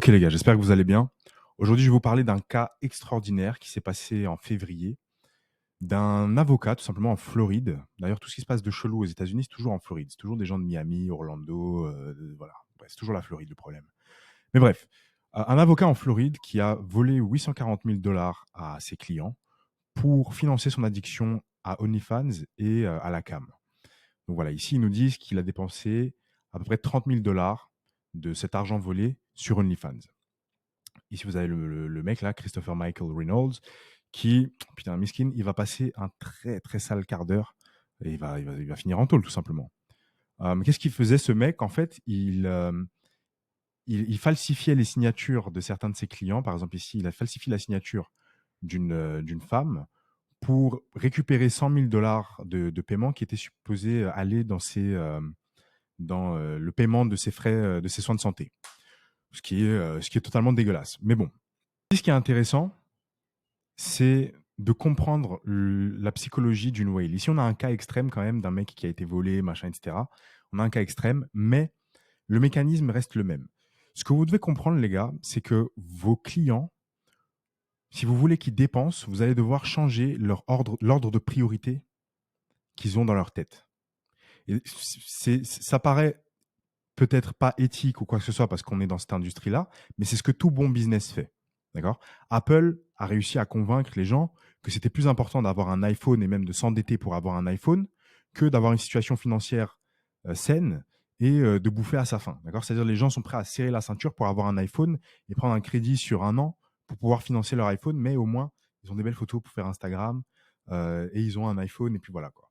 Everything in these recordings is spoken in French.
Ok les gars, j'espère que vous allez bien. Aujourd'hui, je vais vous parler d'un cas extraordinaire qui s'est passé en février, d'un avocat tout simplement en Floride. D'ailleurs, tout ce qui se passe de chelou aux États-Unis, c'est toujours en Floride. C'est toujours des gens de Miami, Orlando, voilà. Ouais, c'est toujours la Floride le problème. Mais bref, un avocat en Floride qui a volé 840 000 dollars à ses clients pour financer son addiction à OnlyFans et à la cam. Donc voilà, ici, ils nous disent qu'il a dépensé à peu près 30 000 dollars de cet argent volé sur OnlyFans. Ici, vous avez le mec là, Christopher Michael Reynolds, qui, putain, miskin, il va passer un très très sale quart d'heure et il va finir en tôle tout simplement. Qu'est-ce qu'il faisait ce mec? En fait, il falsifiait les signatures de certains de ses clients. Par exemple, ici, il a falsifié la signature d'une femme pour récupérer 100 000 dollars de paiement qui était supposé aller dans le paiement de ses frais, de ses soins de santé. Ce qui est totalement dégueulasse. Mais bon, ce qui est intéressant, c'est de comprendre la psychologie d'une whale. Ici, on a un cas extrême quand même d'un mec qui a été volé, machin, etc. On a un cas extrême, mais le mécanisme reste le même. Ce que vous devez comprendre, les gars, c'est que vos clients, si vous voulez qu'ils dépensent, vous allez devoir changer l'ordre de priorité qu'ils ont dans leur tête. Et ça paraît peut-être pas éthique ou quoi que ce soit parce qu'on est dans cette industrie-là, mais c'est ce que tout bon business fait. D'accord? Apple a réussi à convaincre les gens que c'était plus important d'avoir un iPhone et même de s'endetter pour avoir un iPhone que d'avoir une situation financière saine et de bouffer à sa faim. D'accord? C'est-à-dire les gens sont prêts à serrer la ceinture pour avoir un iPhone et prendre un crédit sur un an pour pouvoir financer leur iPhone, mais au moins, ils ont des belles photos pour faire Instagram et ils ont un iPhone et puis voilà quoi.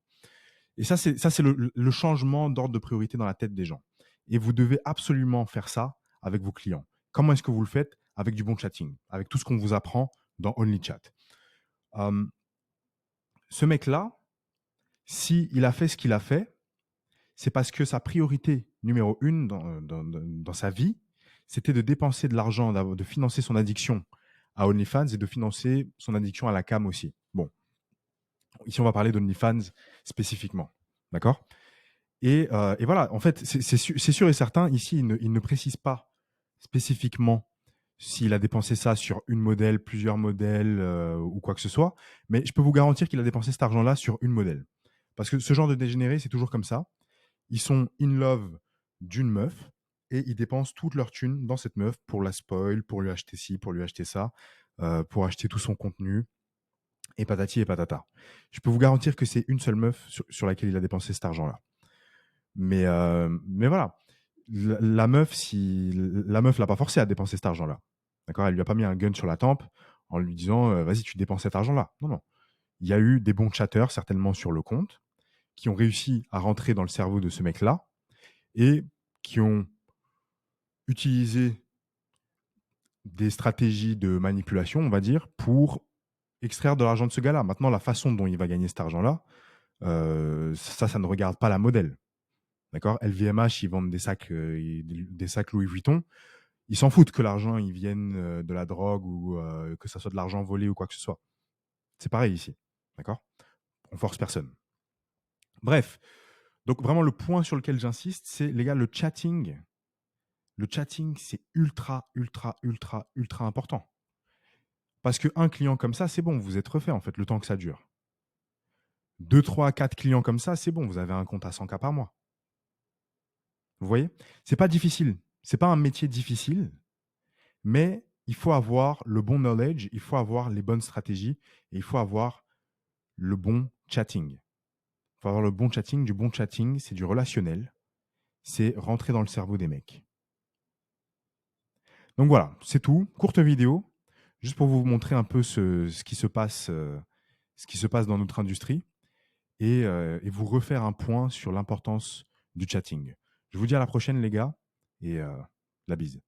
Et ça, c'est le changement d'ordre de priorité dans la tête des gens. Et vous devez absolument faire ça avec vos clients. Comment est-ce que vous le faites? Avec du bon chatting, avec tout ce qu'on vous apprend dans OnlyChat. Euh, Ce mec-là, s'il a fait ce qu'il a fait, c'est parce que sa priorité numéro une dans sa vie, c'était de dépenser de l'argent, de financer son addiction à OnlyFans et de financer son addiction à la cam aussi. Bon, ici, on va parler d'OnlyFans spécifiquement. D'accord? Et voilà, en fait, c'est sûr et certain, ici, il ne précise pas spécifiquement s'il a dépensé ça sur une modèle, plusieurs modèles ou quoi que ce soit, mais je peux vous garantir qu'il a dépensé cet argent-là sur une modèle. Parce que ce genre de dégénérés, c'est toujours comme ça. Ils sont in love d'une meuf et ils dépensent toute leur thune dans cette meuf pour la spoil, pour lui acheter ci, pour lui acheter ça, pour acheter tout son contenu et patati et patata. Je peux vous garantir que c'est une seule meuf sur laquelle il a dépensé cet argent-là. Mais voilà, la meuf, si la meuf l'a pas forcé à dépenser cet argent-là, d'accord? Elle lui a pas mis un gun sur la tempe en lui disant vas-y, tu dépenses cet argent-là. Non, non. Il y a eu des bons chatteurs, certainement sur le compte, qui ont réussi à rentrer dans le cerveau de ce mec-là et qui ont utilisé des stratégies de manipulation, on va dire, pour extraire de l'argent de ce gars-là. Maintenant, la façon dont il va gagner cet argent-là, ça ne regarde pas la modèle. D'accord? LVMH, ils vendent des sacs Louis Vuitton. Ils s'en foutent que l'argent il vienne de la drogue ou que ça soit de l'argent volé ou quoi que ce soit. C'est pareil ici. D'accord? On force personne. Bref. Donc vraiment le point sur lequel j'insiste, c'est les gars, le chatting. Le chatting, c'est ultra, ultra, ultra, ultra important. Parce qu'un client comme ça, c'est bon, vous êtes refait en fait, le temps que ça dure. 2, 3, 4 clients comme ça, c'est bon, vous avez un compte à 100K par mois. Vous voyez? C'est pas difficile. C'est pas un métier difficile. Mais il faut avoir le bon knowledge, il faut avoir les bonnes stratégies et il faut avoir le bon chatting. Il faut avoir le bon chatting. Du bon chatting, c'est du relationnel. C'est rentrer dans le cerveau des mecs. Donc voilà, c'est tout. Courte vidéo, juste pour vous montrer un peu ce qui se passe dans notre industrie et vous refaire un point sur l'importance du chatting. Je vous dis à la prochaine, les gars, et la bise.